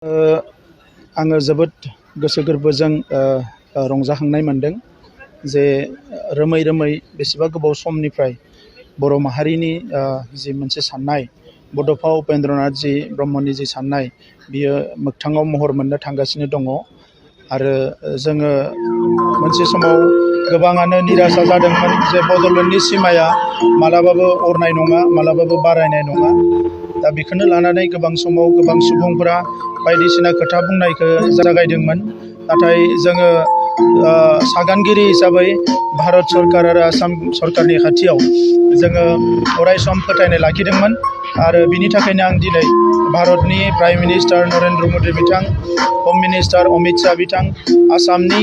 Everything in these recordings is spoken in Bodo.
आङो जोबोद गोसो गोरबोजों रंजाखांनाय मोनदों जे रोमै रोमै बेसेबा गोबाव समनिफ्राय बर' माहारिनि जि मोनसे साननाय बड'फा उपेन्द्रनाथ जी ब्रह्मनि जि साननाय बियो मोगथाङाव महर मोननो थांगासिनो दङ आरो जोङो मोनसे समाव गोबाङानो निराशा जादोंमोन जे बड'लेण्डनि सिमाया मालाबाबो अरनाय नङा मालाबाबो बारायनाय नङा। दा बेखौनो लानानै गोबां समाव गोबां सुबुंफोरा बायदिसिना खोथा बुंनायखौ जागायदोंमोन। नाथाय जोङो सागानगिरि हिसाबै भारत सरकार आरो आसाम सरकारनि खाथियाव जोङो अरायसम फोथायनाय लाखिदोंमोन आरो बिनि थाखायनो आं दिनै भारतनि प्राइम मिनिस्टार नरेन्द्र मदि बिथां, हम मिनिस्टार अमित शाह बिथां, आसामनि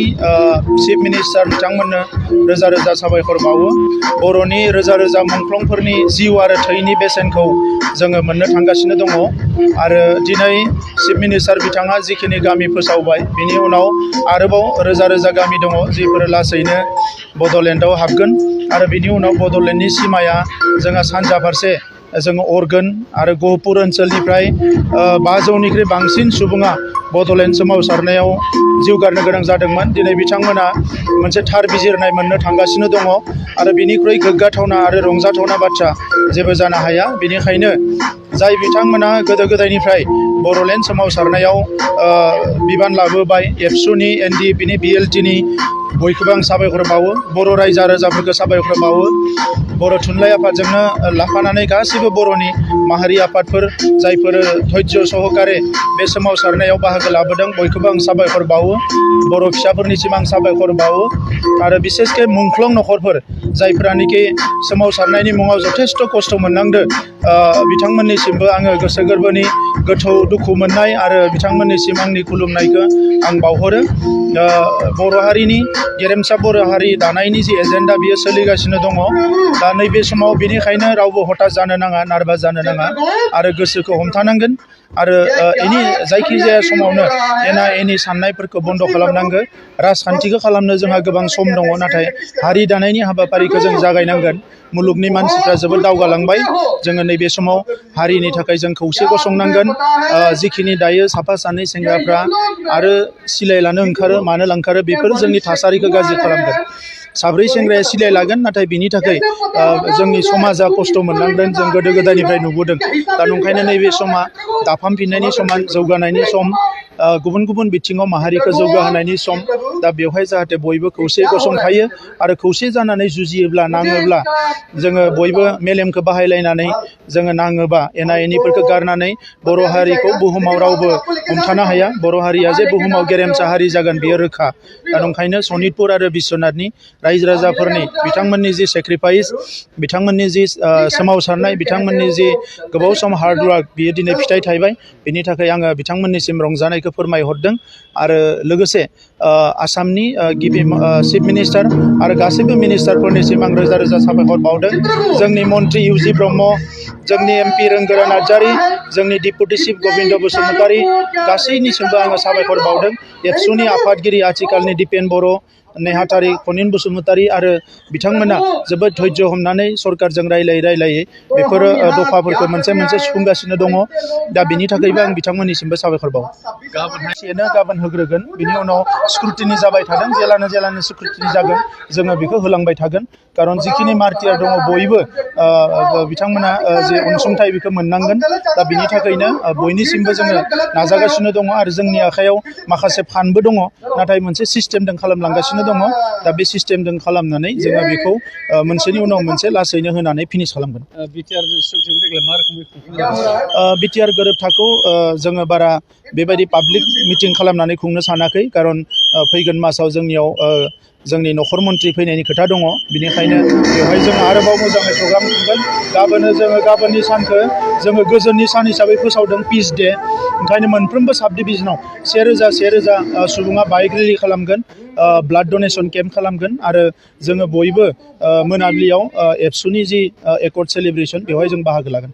चिफ मिनिस्टार बिथांमोननो रोजा रोजा साबायखर बावो। बर'नि रोजा रोजा मुंख्लंफोरनि जिउ आरो थैनि बेसेनखौ जोङो मोननो थांगासिनो दङ आरो दिनै चिफ मिनिस्टार बिथाङा जिखिनि गामि फोसावबाय बिनि उनाव आरोबाव रोजा रोजा गामि दङ जिफोर लासैनो बड'लेण्डआव हाबगोन आरो बिनि उनाव बड'लेण्डनि सिमाया जोंहा सानजा फारसे जोङो अरगोन आरो गहपुर ओनसोलनिफ्राय 500निख्रुइ बांसिन सुबुङा बड'लेण्ड सोमावसारनायाव जिउ गारनो गोनां जादोंमोन। दिनै बिथांमोना मोनसे थार बिजिरनाय मोननो थांगासिनो दङ आरो बिनिख्रुइ गोग्गाथावना आरो रंजाथावना बाथ्रा जेबो जानो हाया। बेनिखायनो जाय बिथांमोना गोदो गोदायनिफ्राय बड'लेण्ड सोमावसारनायाव बिबान लाबोबाय, एबसुनि, एनडिएफबिनि, बिएलटिनि बयखौबो आं साबायखर बावो। बर' रायजो राजाफोरखौ साबायखर बावो। बर' थुनलाइ आफादजोंनो लाफानानै गासैबो बर'नि माहारि आफादफोर जायफोर धैर्य सहकारे बे सोमावसारनायाव बाहागो लाबोदों बयखौबो आं साबायखर बावो। बर' फिसाफोरनिसिम आं साबायखर बावो आरो बिसेसके मुंख्लं नखरफोर जायफोरानोखि सोमावसारनायनि मुङाव जथेस्थ' खस्थ' मोननांदो बिथांमोननिसिमबो आङो गोसो गोरबोनि गोथौ दुखु मोननाय आरो बिथांमोननिसिम आंनि खुलुमनायखौ आं बावहरो। बर' हारिनि गेरेमसा बर' हारि दानायनि जि एजेन्डा बियो सोलिगासिनो दङ। दा नैबे समाव बेनिखायनो रावबो हताश जानो नाङा, नार्भास जानो नाङा आरो गोसोखौ हमथानांगोन आरो एनि जायखिजाया समावनो एना एनि साननायफोरखौ बन्द' खालामनांगौ। राजखान्थिखौ खालामनो जोंहा गोबां सम दङ, नाथाय हारि दानायनि हाबाफारिखौ जों जागायनांगोन। मुलुगनि मानसिफ्रा जोबोद दावगालांबाय, जोङो नैबे समाव हारिनि थाखाय जों खौसे गसंनांगोन। जिखिनि दायो साफा सानै सेंग्राफ्रा आरो सिलाय लानो ओंखारो, मानो लांखारो, बेफोर जोंनि थासारिखौ गाज्रि खालामगोन। साब्रै सेंग्राया सिलाय लागोन, नाथाय बिनि थाखाय जोंनि समाजा खस्थ' मोननांदों, जों गोदो गोदायनिफ्राय नुबोदों। दा नंखायनो नैबे समा दाफामफिननायनि समान, जौगानायनि सम, गुबुन गुबुन बिथिङाव माहारिखौ जौगाहोनायनि सम। दा बेवहाय जाहाथे बयबो खौसे गसंथायो आरो खौसे जानानै जुजियोब्ला, नाङोब्ला जोङो बयबो मेलेमखौ बाहायलायनानै जोङो नाङोबा एना एनिफोरखौ गारनानै बर' हारिखौ बुहुमाव रावबो हमथानो हाया। बर' हारिया जे बुहुमाव गेरेमसा हारि जागोन बेयो रोखा। दा नंखायनो सनितपुर आरो बिश्वनाथनि रायजो राजाफोरनि बिथांमोननि जि सेक्रिफाइस, बिथांमोननि जि सोमावसारनाय, बिथांमोननि जि गोबाव सम हार्डवार्क बियो दिनै फिथाइ थायबाय। बेनि थाखाय आङो बिथांमोननिसिम रंजानायखौ फोरमायहरदों आरो लोगोसे आसामनि गिबि चिफ मिनिस्टार आरो गासैबो मिनिस्टारफोरनिसिम आं रोजा रोजा साबायखर बावदों। जोंनि मन्त्रि इउजि ब्रह्म, जोंनि एमपि रोंगोरा नार्जारि, जोंनि डिपुटि चिफ गबिन्द बसुमतारी, गासैनिसिमबो आङो साबायखर बावदों। एबसुनि आफादगिरि आथिखालनि दिपेन बर', नेहाथारि खनिन बसुमतारी आरो बिथांमोना जोबोद धैर्य हमनानै सरकारजों रायलायै बेफोर दफाफोरखौ मोनसे मोनसे सुफुंगासिनो दङ। दा बिनि थाखायबो आं बिथांमोननिसिमबो साबायखर बावो। गाबोन होग्रोगोन, बिनि उनाव स्क्रुटिनि जाबाय थादों। जेलानो स्क्रुटिनि जागोन जोङो बेखौ होलांबाय थागोन। खारन जिखिनि मार्टियार दङ बयबो बिथांमोना जे अनसुंथाइ बेखौ मोननांगोन। दा बिनि थाखायनो बयनिसिमबो जोङो नाजागासिनो दङ आरो जोंनि आखायाव माखासे फान्डबो दङ, नाथाय मोनसे सिस्टेमजों खालामलांगासिनो दङ। दा बे सिस्टेमजों खालामनानै जोङो बेखौ मोनसेनि उनाव मोनसे लासैनो होनानै फिनिश खालामगोन। बिटिआर गोरोबथाखौ जोङो बारा बेबायदि पाब्लिक मिटिं खालामनानै खुंनो सानाखै, खारन फैगोन मासाव जोंनियाव जोंनि नखर मन्थ्रि फैनायनि खोथा दङ। बेनिखायनो बेवहाय जोङो आरोबाव मोजाङै प्रग्राम खुंगोन। गाबोननि सानखौ जोङो गोजोननि सान हिसाबै फोसावदों, पिस डे। ओंखायनो मोनफ्रोमबो साब डिभिजनाव 1000 सुबुङा बाइक रेलि खालामगोन, ब्लाड डनेसन केम्प खालामगोन आरो जोङो बयबो मोनाबिलियाव एबसुनि जि एकर्ड सेलिब्रेसन बेवहाय जों बाहागो लागोन।